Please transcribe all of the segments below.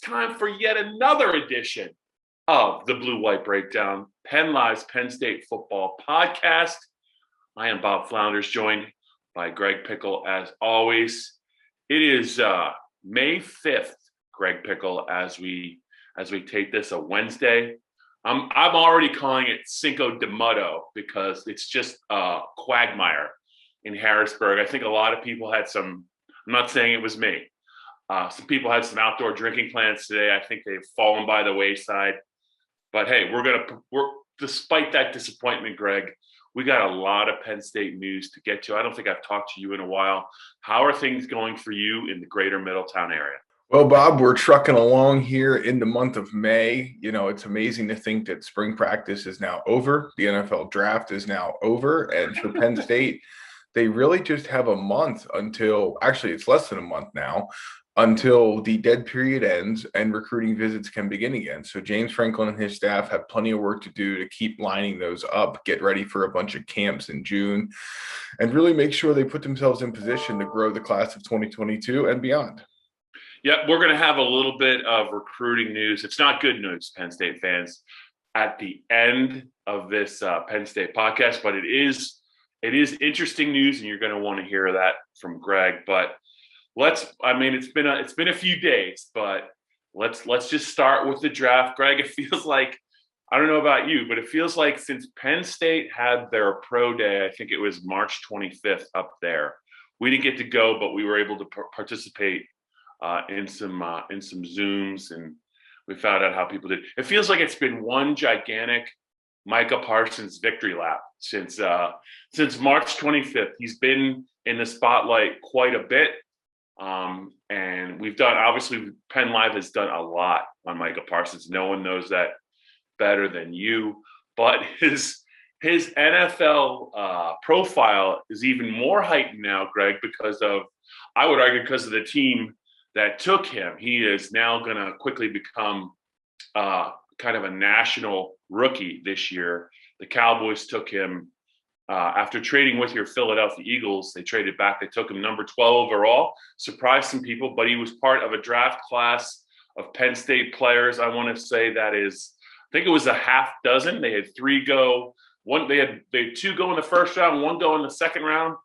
time for yet another edition of the Blue White Breakdown, Penn Live's Penn State football podcast. I am Bob Flounders, joined by Greg Pickel as always. It is May 5th, Greg Pickel, as we take this a Wednesday. I'm already calling it Cinco de Muerto because it's just a quagmire in Harrisburg. I think a lot of people had some, I'm not saying it was me, some people had some outdoor drinking plans today. I think they've fallen by the wayside. But hey, we're despite that disappointment, Greg, we got a lot of Penn State news to get to. I don't think I've talked to you in a while. How are things going for you in the greater Middletown area? Well, Bob, we're trucking along here in the month of May. You know, it's amazing to think that spring practice is now over. The NFL draft is now over. And for Penn State, they really just have a month until, actually, it's less than a month now, until the dead period ends and recruiting visits can begin again. So James Franklin and his staff have plenty of work to do to keep lining those up, get ready for a bunch of camps in June, and really make sure they put themselves in position to grow the class of 2022 and beyond. Yeah, we're going to have a little bit of recruiting news. It's not good news, Penn State fans, at the end of this Penn State podcast, but it is interesting news, and you're going to want to hear that from Greg. But it's been a few days, but let's just start with the draft. Greg, it feels like, I don't know about you, but it feels like since Penn State had their pro day, I think it was March 25th up there, we didn't get to go, but we were able to participate in some Zooms, and we found out how people did. It feels like it's been one gigantic Micah Parsons victory lap since March 25th. He's been in the spotlight quite a bit. And we've done, obviously, Penn Live has done a lot on Micah Parsons. No one knows that better than you, but his NFL profile is even more heightened now, Greg, I would argue because of the team that took him. He is now going to quickly become kind of a national rookie this year. The Cowboys took him after trading with your Philadelphia Eagles. They traded back. They took him number 12 overall. Surprised some people, but he was part of a draft class of Penn State players. I want to say I think it was a half dozen. They had three go. They had two go in the first round, one go in the second round.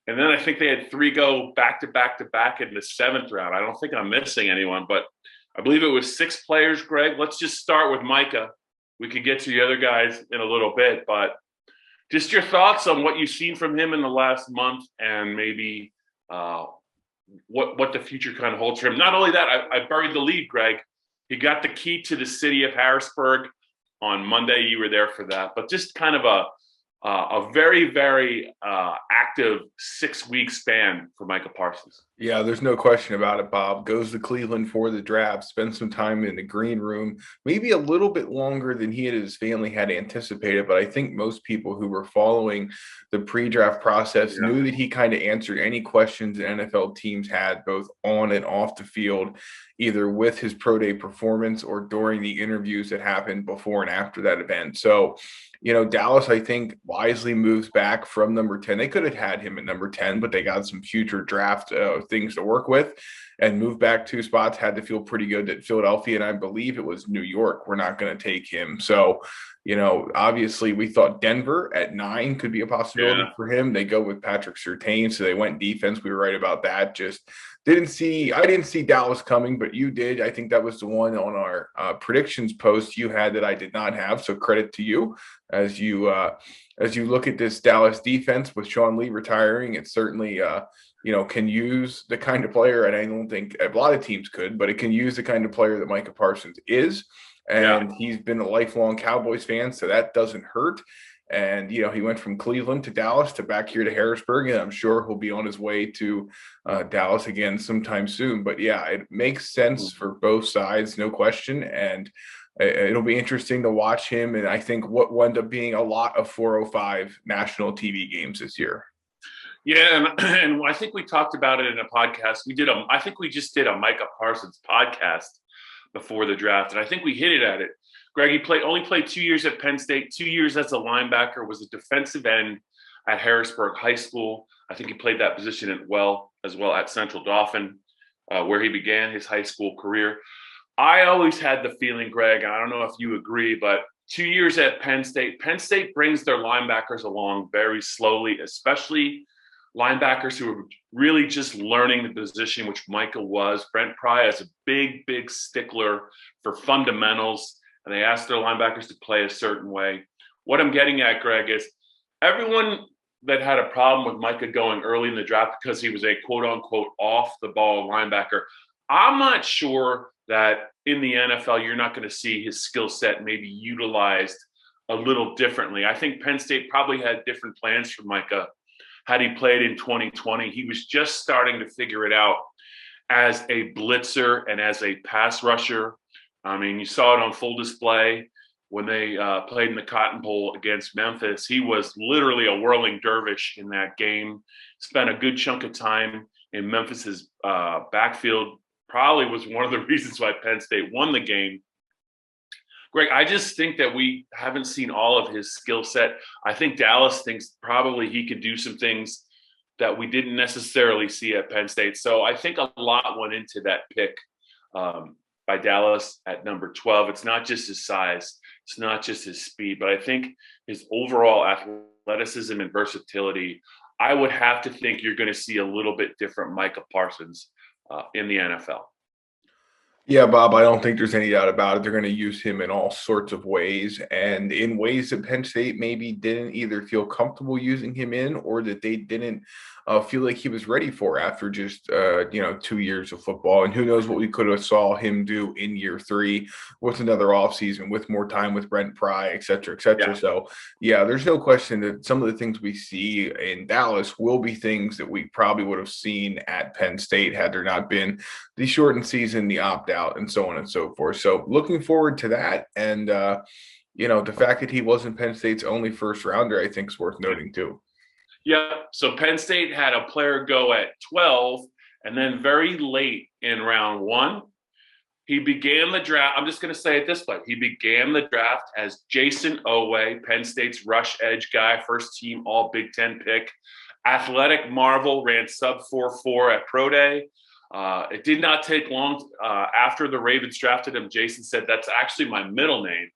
And then I think they had three go back to back to back in the seventh round. I don't think I'm missing anyone, but I believe it was six players, Greg. Let's just start with Micah. We could get to the other guys in a little bit, but just your thoughts on what you've seen from him in the last month, and maybe what the future kind of holds for him. Not only that, I buried the lead, Greg. He got the key to the city of Harrisburg on Monday. You were there for that, but just kind of a very, very active 6-week span for Micah Parsons. Yeah, there's no question about it, Bob. Goes to Cleveland for the draft, spends some time in the green room, maybe a little bit longer than he and his family had anticipated, but I think most people who were following the pre-draft process knew that he kind of answered any questions that NFL teams had, both on and off the field, either with his pro day performance or during the interviews that happened before and after that event. So, Dallas, I think, wisely moves back from number 10. They could have had him at number 10, but they got some future draft things to work with and moved back 2 spots. Had to feel pretty good that Philadelphia, and I believe it was New York, were not going to take him. So, obviously we thought Denver at 9 could be a possibility for him. They go with Patrick Surtain, so they went defense. We were right about that. I didn't see Dallas coming, but you did. I think that was the one on our predictions post you had that I did not have. So credit to you as you look at this Dallas defense with Sean Lee retiring. It certainly can use the kind of player, and I don't think a lot of teams could, but it can use the kind of player that Micah Parsons is. And he's been a lifelong Cowboys fan, so that doesn't hurt. And, he went from Cleveland to Dallas to back here to Harrisburg, and I'm sure he'll be on his way to Dallas again sometime soon. But, yeah, it makes sense for both sides, no question. And it'll be interesting to watch him. And I think what will end up being a lot of 405 national TV games this year. Yeah, and I think we talked about it in a podcast. I think we just did a Micah Parsons podcast before the draft, and I think we hit it at it. Greg, he only played 2 years at Penn State, 2 years as a linebacker, was a defensive end at Harrisburg High School. I think he played that position as well at Central Dauphin. where he began his high school career. I always had the feeling, Greg, I don't know if you agree, but 2 years at Penn State brings their linebackers along very slowly, especially linebackers who are really just learning the position, which Micah was. Brent Pry is a big, big stickler for fundamentals, and they ask their linebackers to play a certain way. What I'm getting at, Greg, is everyone that had a problem with Micah going early in the draft because he was a quote-unquote off-the-ball linebacker, I'm not sure that in the NFL you're not going to see his skill set maybe utilized a little differently. I think Penn State probably had different plans for Micah had he played in 2020. He was just starting to figure it out as a blitzer and as a pass rusher. I mean, you saw it on full display when they played in the Cotton Bowl against Memphis. He was literally a whirling dervish in that game. Spent a good chunk of time in Memphis's backfield. Probably was one of the reasons why Penn State won the game. Greg, I just think that we haven't seen all of his skill set. I think Dallas thinks probably he could do some things that we didn't necessarily see at Penn State. So I think a lot went into that pick by Dallas at number 12. It's not just his size. It's not just his speed, but I think his overall athleticism and versatility. I would have to think you're going to see a little bit different Micah Parsons in the NFL. Yeah, Bob, I don't think there's any doubt about it. They're going to use him in all sorts of ways, and in ways that Penn State maybe didn't either feel comfortable using him in, or that they didn't feel like he was ready for after just 2 years of football. And who knows what we could have saw him do in year 3 with another offseason, with more time with Brent Pry, et cetera, et cetera. Yeah. So yeah, there's no question that some of the things we see in Dallas will be things that we probably would have seen at Penn State had there not been the shortened season, the opt-out, and so on and so forth. So looking forward to that. And, the fact that he wasn't Penn State's only first rounder, I think is worth noting too. Yeah. So Penn State had a player go at 12, and then very late in round 1, he began the draft. I'm just going to say it this way. He began the draft as Jason Oweh, Penn State's rush edge guy, first team all Big Ten pick. Athletic marvel, ran sub 4.4 at Pro Day. It did not take long after the Ravens drafted him. Jason said, "That's actually my middle name.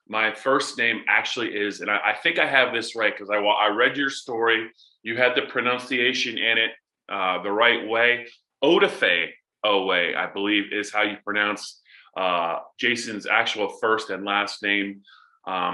My first name actually is," and I think I have this right because I read your story. You had the pronunciation in it the right way. Odafe, Oweh, I believe, is how you pronounce Jason's actual first and last name.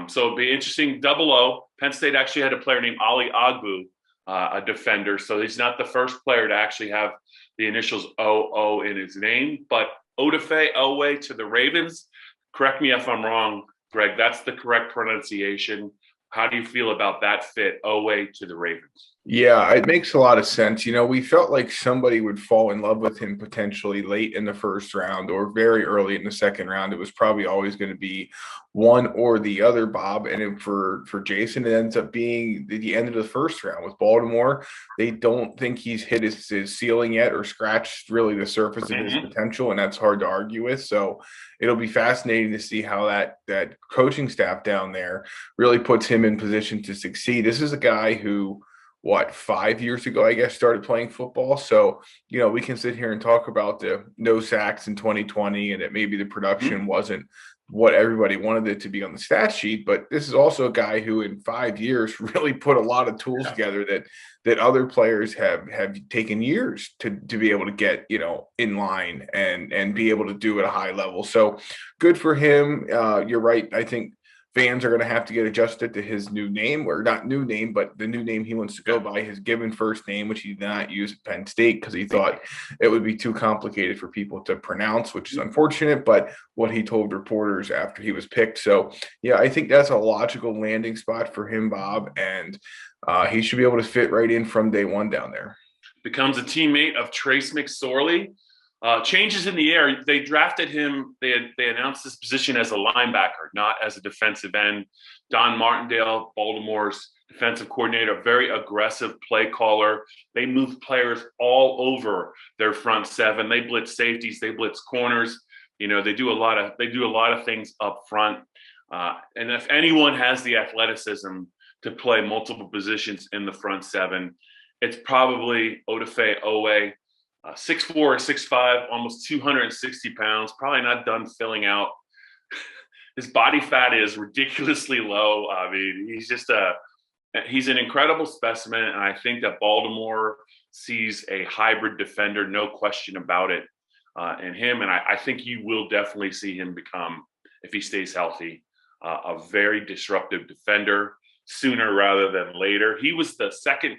So it'd be interesting. Double O. Penn State actually had a player named Ali Agbu, a defender. So he's not the first player to actually have the initials OO in his name. But Odafe, Oweh to the Ravens. Correct me if I'm wrong, Greg. That's the correct pronunciation. How do you feel about that fit, Oweh to the Ravens? Yeah, it makes a lot of sense. We felt like somebody would fall in love with him potentially late in the first round or very early in the second round. It was probably always going to be one or the other, Bob. And for Jason, it ends up being the end of the first round with Baltimore. They don't think he's hit his ceiling yet or scratched really the surface of his potential, and that's hard to argue with. So it'll be fascinating to see how that coaching staff down there really puts him in position to succeed. This is a guy who, 5 years ago, I guess, started playing football. So, we can sit here and talk about the no sacks in 2020 and that maybe the production wasn't what everybody wanted it to be on the stat sheet. But this is also a guy who in 5 years really put a lot of tools together that other players have taken years to be able to get, in line and be able to do at a high level. So good for him. You're right. I think fans are going to have to get adjusted to his new name, or not new name, but the new name he wants to go by, his given first name, which he did not use at Penn State because he thought it would be too complicated for people to pronounce, which is unfortunate, but what he told reporters after he was picked. So, yeah, I think that's a logical landing spot for him, Bob, and he should be able to fit right in from day one down there. Becomes a teammate of Trace McSorley. Changes in the air. They drafted him. They announced this position as a linebacker, not as a defensive end. Don Martindale, Baltimore's defensive coordinator, very aggressive play caller. They move players all over their front seven. They blitz safeties. They blitz corners. They do a lot of things up front. And if anyone has the athleticism to play multiple positions in the front seven, it's probably Odafe Oweh. 6'4" or 6'5", almost 260 pounds, probably not done filling out. His body fat is ridiculously low. I mean, he's an incredible specimen. And I think that Baltimore sees a hybrid defender, no question about it, in him. And I think you will definitely see him become, if he stays healthy, a very disruptive defender sooner rather than later. He was the second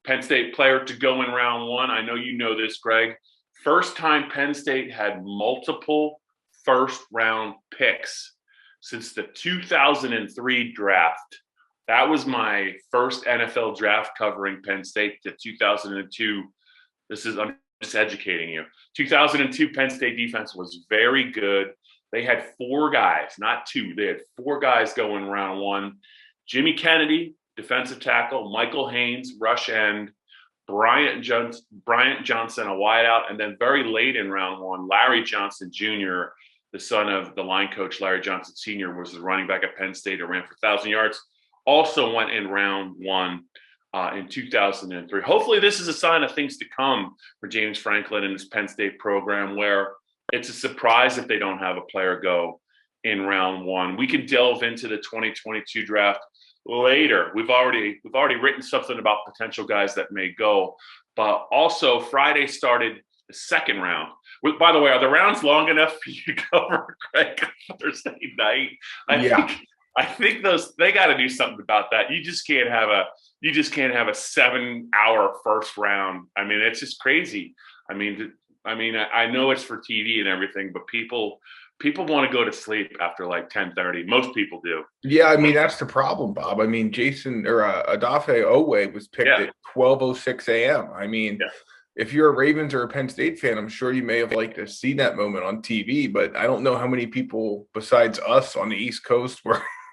Penn State player to go in round one. I know you know this, Greg. First time Penn State had multiple first round picks since the 2003 draft. That was my first NFL draft covering Penn State, the 2002. I'm just educating you. 2002 Penn State defense was very good. They had four guys, not two. They had four guys go in round one. Jimmy Kennedy, defensive tackle, Michael Haynes, rush end, Bryant Johnson, a wideout, and then very late in round one, Larry Johnson Jr., the son of the line coach Larry Johnson Sr., was the running back at Penn State who ran for 1,000 yards. Also went in round one in 2003. Hopefully this is a sign of things to come for James Franklin and his Penn State program, where it's a surprise if they don't have a player go in round one. We can delve into the 2022 draft later. We've already written something about potential guys that may go, but also Friday started the second round. By the way, are the rounds long enough for you to cover, Greg, Thursday night? I think they got to do something about that. You just can't have a 7-hour first round. I mean, it's just crazy. I mean, I know it's for TV and everything, but people want to go to sleep after like 10:30. Most people do. Yeah, I mean, that's the problem, Bob. I mean, Odafe Oweh was picked at 12:06 a.m. I mean, if you're a Ravens or a Penn State fan, I'm sure you may have liked to see that moment on TV, but I don't know how many people besides us on the East Coast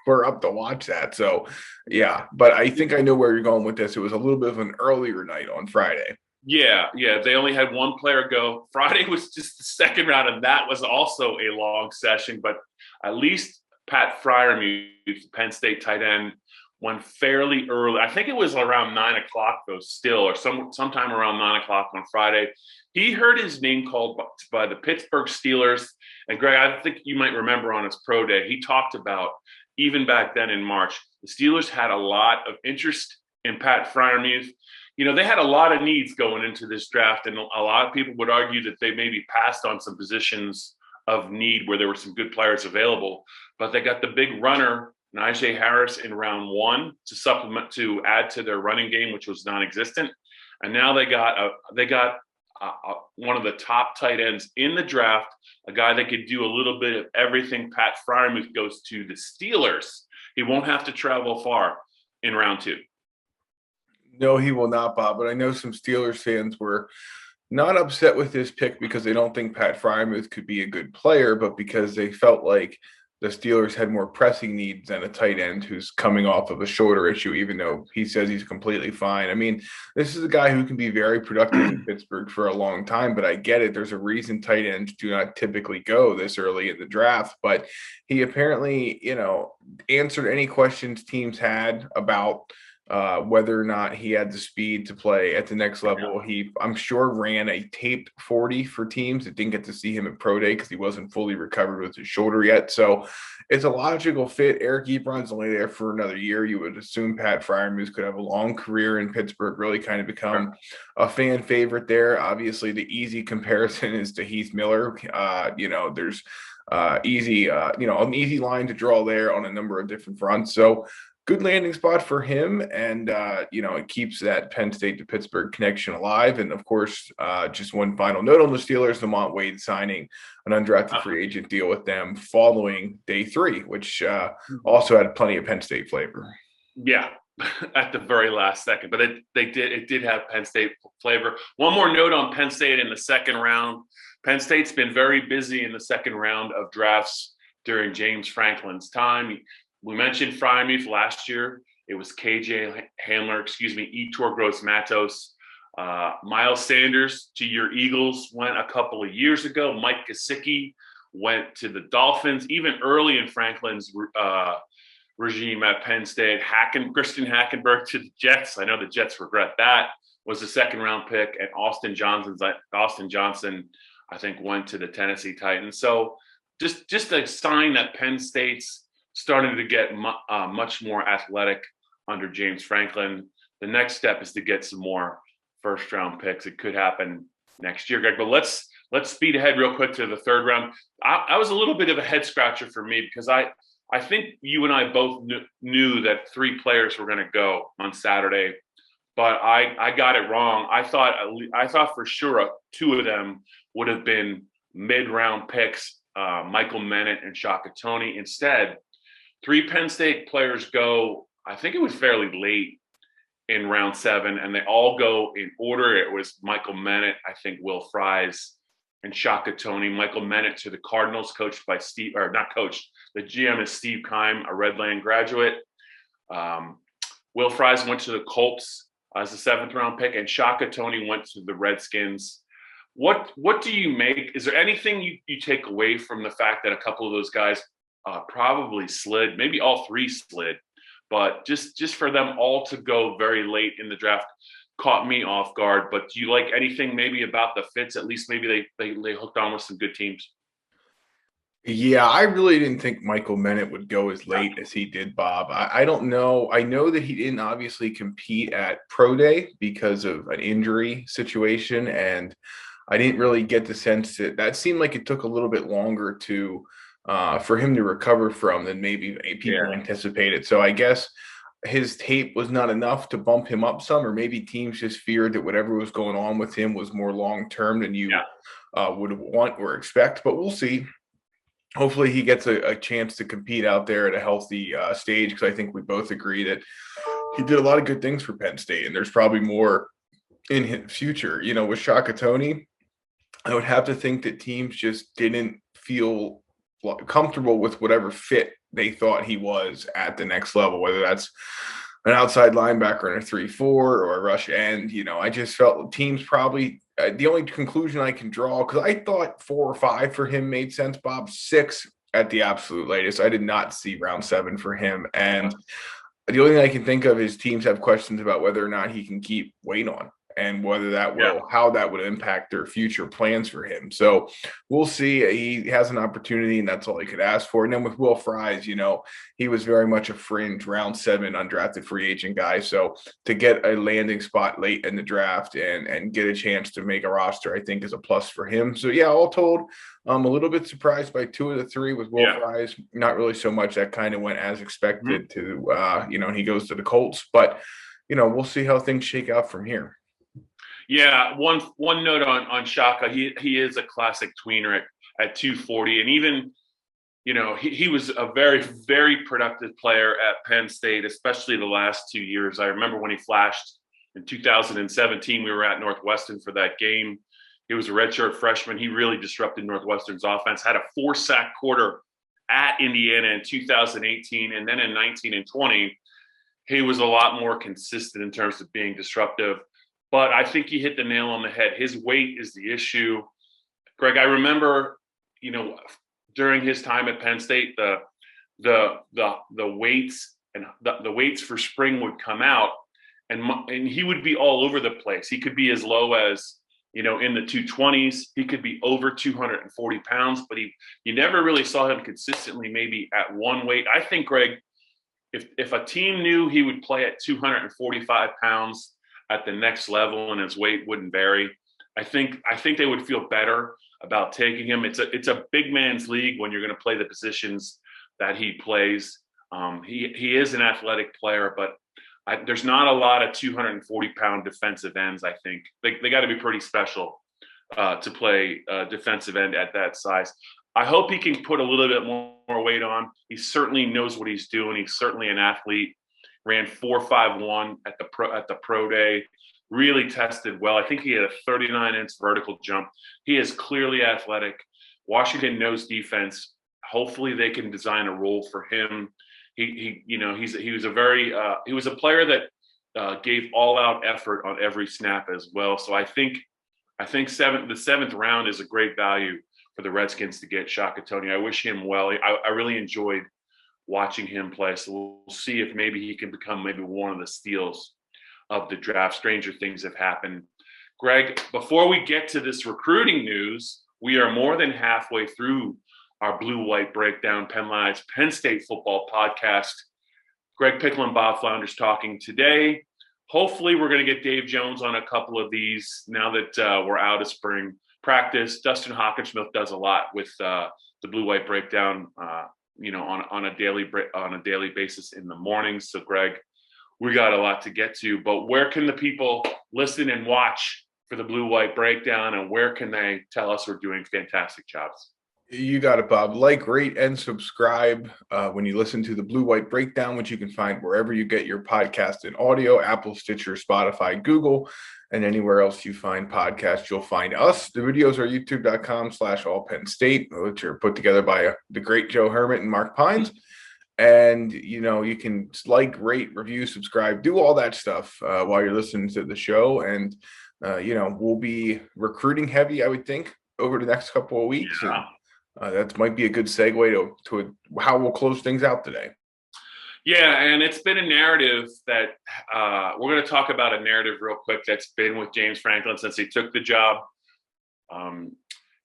were up to watch that. So, yeah, but I think I know where you're going with this. It was a little bit of an earlier night on Friday. Yeah. They only had one player go. Friday was just the second round, and that was also a long session. But at least Pat Freiermuth, Penn State tight end, went fairly early. I think it was around 9 o'clock, though, still, or sometime around 9 o'clock on Friday. He heard his name called by the Pittsburgh Steelers. And, Greg, I think you might remember on his pro day, he talked about, even back then in March, the Steelers had a lot of interest in Pat Freiermuth. You know, they had a lot of needs going into this draft, and a lot of people would argue that they maybe passed on some positions of need where there were some good players available. But they got the big runner, Najee Harris, in round one to add to their running game, which was non-existent. And now they got one of the top tight ends in the draft, a guy that could do a little bit of everything. Pat Freiermuth goes to the Steelers. He won't have to travel far in round two. No, he will not, Bob. But I know some Steelers fans were not upset with this pick because they don't think Pat Freiermuth could be a good player, but because they felt like the Steelers had more pressing needs than a tight end who's coming off of a shoulder issue, even though he says he's completely fine. I mean, this is a guy who can be very productive in Pittsburgh for a long time, but I get it. There's a reason tight ends do not typically go this early in the draft, but he apparently, answered any questions teams had about whether or not he had the speed to play at the next level. He, I'm sure, ran a taped 40 for teams that didn't get to see him at pro day because he wasn't fully recovered with his shoulder yet. So it's a logical fit. Eric Ebron's only there for another year. You would assume Pat Freiermuth could have a long career in Pittsburgh, really kind of become a fan favorite there. Obviously, the easy comparison is to Heath Miller. There's an easy line to draw there on a number of different fronts. So good landing spot for him, and it keeps that Penn State to Pittsburgh connection alive. And of course, just one final note on the Steelers: Enai White signing an undrafted free agent deal with them following day 3, which also had plenty of Penn State flavor. Yeah, at the very last second, but it did have Penn State flavor. One more note on Penn State in the second round: Penn State's been very busy in the second round of drafts during James Franklin's time. We mentioned Freiermuth last year. It was KJ Hamler, Yetur Gross-Matos. Miles Sanders to your Eagles went a couple of years ago. Mike Gesicki went to the Dolphins. Even early in Franklin's regime at Penn State, Christian Hackenberg to the Jets. I know the Jets regret that. was a second-round pick, and Austin Johnson, I think, went to the Tennessee Titans. So just a sign that Penn State's starting to get much more athletic under James Franklin. The next step is to get some more first-round picks. It could happen next year, Greg. But let's speed ahead real quick to the third round. I was a little bit of a head scratcher for me because I think you and I both knew that 3 players were going to go on Saturday, but I got it wrong. I thought for sure 2 of them would have been mid-round picks, Michael Menet and Shaka Toney. Instead, 3 Penn State players go. I think it was fairly late in round 7, and they all go in order. It was Michael Menet, I think Will Fries, and Shaka Toney. Michael Menet to the Cardinals, coached by the GM is Steve Keim, a Redland graduate. Will Fries went to the Colts as a 7th round pick, and Shaka Toney went to the Redskins. What do you make? Is there anything you take away from the fact that a couple of those guys probably slid, maybe all 3 slid, but just for them all to go very late in the draft caught me off guard. But do you like anything maybe about the fits? At least maybe they hooked on with some good teams. Yeah, I really didn't think Michael Menet would go as late as he did, Bob. I don't know. I know that he didn't obviously compete at Pro Day because of an injury situation, and I didn't really get the sense that seemed like it took a little bit longer to for him to recover from than maybe people anticipated. So I guess his tape was not enough to bump him up some, or maybe teams just feared that whatever was going on with him was more long-term than you would want or expect, but we'll see. Hopefully he gets a chance to compete out there at a healthy stage, because I think we both agree that he did a lot of good things for Penn State, and there's probably more in his future. With Shaka Toney, I would have to think that teams just didn't feel comfortable with whatever fit they thought he was at the next level, whether that's an outside linebacker in a 3-4 or a rush end. I just felt teams probably the only conclusion I can draw, because I thought 4 or 5 for him made sense, Bob. 6 at the absolute latest. I did not see round 7 for him. And the only thing I can think of is teams have questions about whether or not he can keep weight on, and whether that will, how that would impact their future plans for him. So we'll see. He has an opportunity, and that's all he could ask for. And then with Will Fries, he was very much a fringe round 7 undrafted free agent guy. So to get a landing spot late in the draft and get a chance to make a roster, I think is a plus for him. So yeah, all told, I'm a little bit surprised by 2 of the 3 with Will Fries. Not really so much. That kind of went as expected he goes to the Colts, but we'll see how things shake out from here. Yeah, one note on Shaka, he is a classic tweener at 240, and even he was a very, very productive player at Penn State, especially the last 2 years. I remember when he flashed in 2017. We were at Northwestern for that game. He was a redshirt freshman. He really disrupted Northwestern's offense. Had a 4-sack quarter at Indiana in 2018, and then in 19 and 20, he was a lot more consistent in terms of being disruptive. But I think he hit the nail on the head. His weight is the issue. Greg, I remember, during his time at Penn State, the weights and the weights for spring would come out, and he would be all over the place. He could be as low as, in the 220s. He could be over 240 pounds, but you never really saw him consistently maybe at one weight. I think, Greg, if a team knew he would play at 245 pounds at the next level and his weight wouldn't vary, I think they would feel better about taking him. It's a big man's league when you're going to play the positions that he plays. He is an athletic player, but there's not a lot of 240-pound defensive ends. I think they got to be pretty special to play defensive end at that size. I hope he can put a little bit more weight on. He certainly knows what he's doing. He's certainly an athlete. Ran 4.51 at the pro day. Really tested well. I think he had a 39-inch vertical jump. He is clearly athletic. Washington knows defense. Hopefully, they can design a role for him. He was a player that gave all-out effort on every snap as well. So I think the 7th round is a great value for the Redskins to get Shaka Toney. I wish him well. I really enjoyed watching him play. So we'll see if maybe he can become maybe one of the steals of the draft. Stranger things have happened. Greg, before we get to this recruiting news, we are more than halfway through our Blue-White Breakdown Penn State football podcast. Greg Pickel and Bob Flounders talking today. Hopefully we're going to get Dave Jones on a couple of these now that we're out of spring practice. Dustin Hawkinsmith does a lot with the Blue-White Breakdown, on a daily basis in the mornings. So, Greg, we got a lot to get to. But where can the people listen and watch for the Blue-White Breakdown, and where can they tell us we're doing fantastic jobs? You got it, Bob. Like, rate, and subscribe when you listen to the Blue-White Breakdown, which you can find wherever you get your podcast in audio, Apple, Stitcher, Spotify, Google, and anywhere else you find podcasts, you'll find us. The videos are youtube.com/allpennstate, which are put together by the great Joe Hermit and Mark Pines. And, you can like, rate, review, subscribe, do all that stuff while you're listening to the show. And, we'll be recruiting heavy, I would think, over the next couple of weeks. Yeah. And, that might be a good segue to how we'll close things out today. Yeah, and it's been a narrative that we're going to talk about a narrative real quick that's been with James Franklin since he took the job.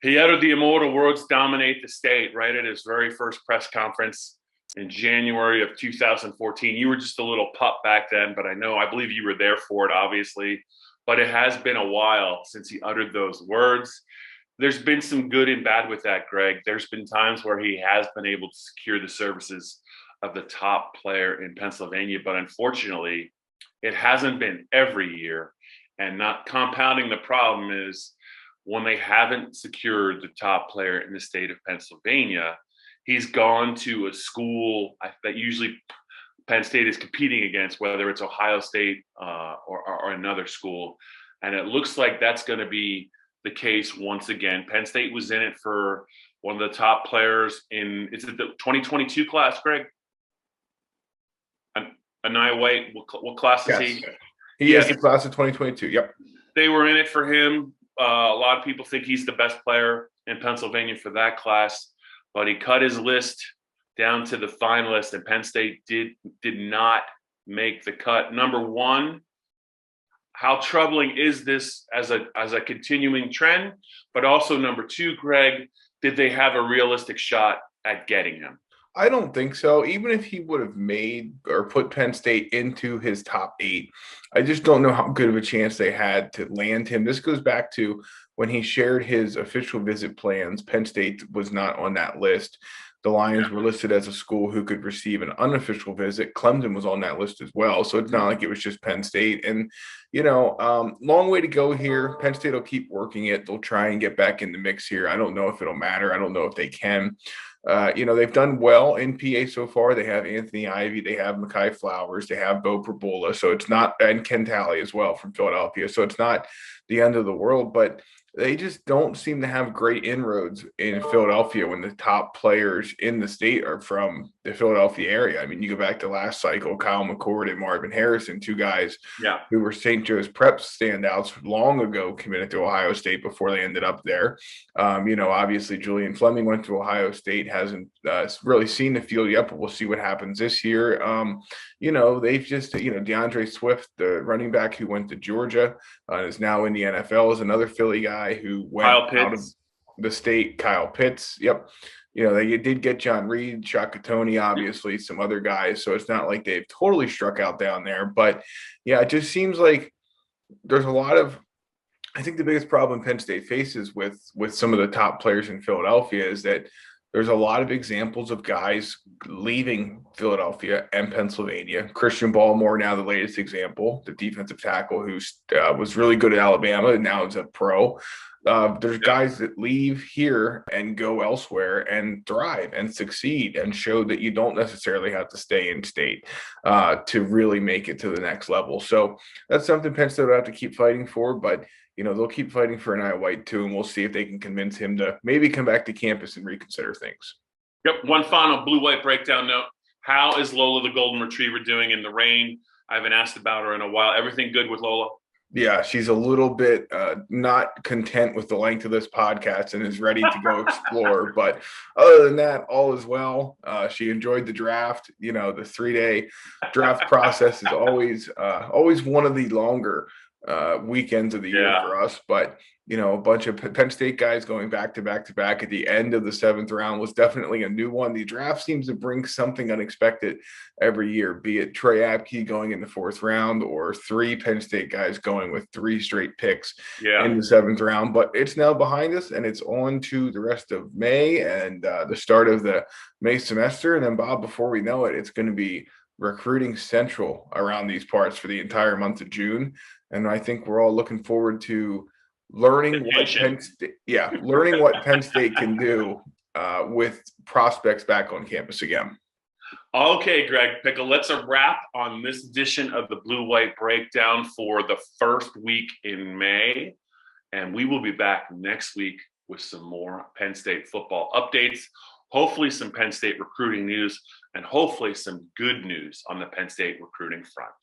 He uttered the immortal words, "dominate the state," right at his very first press conference in January of 2014. You were just a little pup back then, but I believe you were there for it, obviously. But it has been a while since he uttered those words. There's been some good and bad with that, Greg. There's been times where he has been able to secure the services of the top player in Pennsylvania, but unfortunately, it hasn't been every year. And not compounding the problem is when they haven't secured the top player in the state of Pennsylvania, he's gone to a school that usually Penn State is competing against, whether it's Ohio State or another school. And it looks like that's going to be the case once again. Penn State was in it for one of the top players is it the 2022 class, Greg? Enai White, what class is he? He is the class of 2022, yep. They were in it for him. A lot of people think he's the best player in Pennsylvania for that class, but he cut his list down to the finalists, and Penn State did not make the cut. Number one, how troubling is this as a continuing trend? But also, number two, Greg, did they have a realistic shot at getting him? I don't think so. Even if he would have made or put Penn State into his top 8, I just don't know how good of a chance they had to land him. This goes back to when he shared his official visit plans. Penn State was not on that list. The Lions were listed as a school who could receive an unofficial visit. Clemson was on that list as well. So it's not like it was just Penn State. And, long way to go here. Penn State will keep working it. They'll try and get back in the mix here. I don't know if it'll matter. I don't know if they can. They've done well in PA so far. They have Anthony Ivy, they have Micah Flowers, they have Bo Perbola. So it's not, and Ken Talley as well from Philadelphia. So it's not the end of the world, but they just don't seem to have great inroads in Philadelphia when the top players in the state are from the Philadelphia area. I mean, you go back to last cycle, Kyle McCord and Marvin Harrison, two guys who were St. Joe's Prep standouts long ago, committed to Ohio State before they ended up there. Obviously Julian Fleming went to Ohio State, hasn't really seen the field yet, but we'll see what happens this year. They've just, DeAndre Swift, the running back who went to Georgia, is now in the NFL, is another Philly guy who went out of the state. Kyle Pitts. Yep. They did get John Reed, Shakatoni, obviously some other guys. So it's not like they've totally struck out down there, but it just seems like there's a lot of, I think the biggest problem Penn State faces with some of the top players in Philadelphia is that there's a lot of examples of guys leaving Philadelphia and Pennsylvania. Christian Ballmore, now the latest example, the defensive tackle who was really good at Alabama and now is a pro. There's guys that leave here and go elsewhere and thrive and succeed and show that you don't necessarily have to stay in state to really make it to the next level. So that's something Penn State will have to keep fighting for, but they'll keep fighting for Enai White too, and we'll see if they can convince him to maybe come back to campus and reconsider things. Yep. One final Blue-White Breakdown note. How is Lola the Golden Retriever doing in the rain? I haven't asked about her in a while. Everything good with Lola? Yeah, she's a little bit not content with the length of this podcast and is ready to go explore. But other than that, all is well. She enjoyed the draft. You know, the 3-day draft process is always one of the longer weekends of the year Yeah. for us. But you know, a bunch of Penn State guys going back to back to back at the end of the 7th round was definitely a new one. The draft seems to bring something unexpected every year, be it Trey Apke going in the 4th round or 3 Penn State guys going with 3 straight picks Yeah. in the 7th round. But it's now behind us, and it's on to the rest of May and the start of the May semester. And then, Bob, before we know it, it's going to be recruiting central around these parts for the entire month of June. And I think we're all looking forward to learning what Penn State can do with prospects back on campus again. Okay, Greg Pickel, let's a wrap on this edition of the Blue White Breakdown for the first week in May. And we will be back next week with some more Penn State football updates, hopefully some Penn State recruiting news, and hopefully some good news on the Penn State recruiting front.